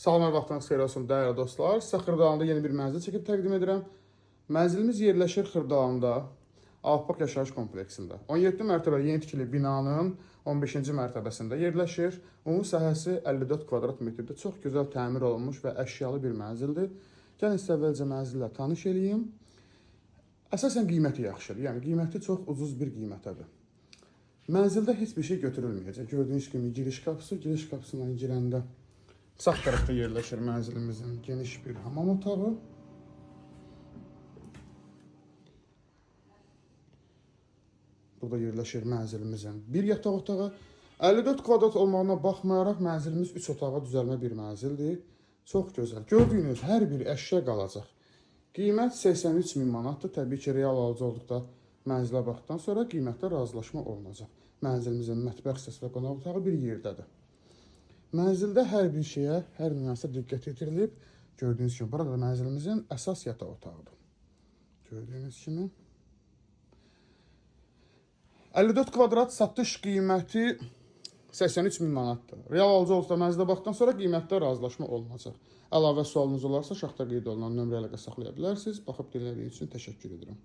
Salamlar, vaxtınız xeyir olsun dəyərli dostlar. Sizə Xırdalanda yeni bir mənzil çəkib təqdim edirəm. Mənzilimiz yerləşir Xırdalanda, Alpaq Yaşayış kompleksində. 17 mərtəbəli yeni tikili binanın 15-ci mərtəbəsində yerləşir. Ümumi sahəsi 54 kvadrat metrdə çox gözəl təmir olunmuş və əşyalı bir mənzildir. Gəlin sizə əvvəlcə mənzillə tanış eləyim. Əsasən qiyməti yaxşıdır, yəni qiyməti çox ucuz bir qiymətədir. Mənzildə heç bir şey götürülməyəcək. Gördüyünüz kimi giriş qapısından girəndə sağ tərəfdə yerləşir mənzilimizin geniş bir hamam otağı. Burada yerləşir mənzilimizin bir yataq otağı. 54 kvadrat olmağına baxmayaraq mənzilimiz 3 otağa düzəlmə bir mənzildir. Çox gözəl. Gördüyünüz hər bir əşya qalacaq. Qiymət 83 min manatdır. Təbii ki, real alıcı olduqda mənzilə baxdıqdan sonra qiymətdə razılaşma olunacaq. Mənzilimizin mətbəx hissəsi və qonaq otağı bir yerdədir. Mənzildə hər bir şeyə, hər nüansa diqqət yetirilib. Gördüyünüz kimi, burada mənzilimizin əsas yataq otağıdır. Gördüyünüz kimi. 54 kvadrat satış qiyməti 83 min manatdır. Real alıcı olsa mənzilə baxdıqdan sonra qiymətdə razılaşma olunacaq. Əlavə sualınız olarsa, şaxta qeyd olunan nömrə ilə saxlaya bilərsiniz. Baxıb dinlədiyiniz üçün təşəkkür edirəm.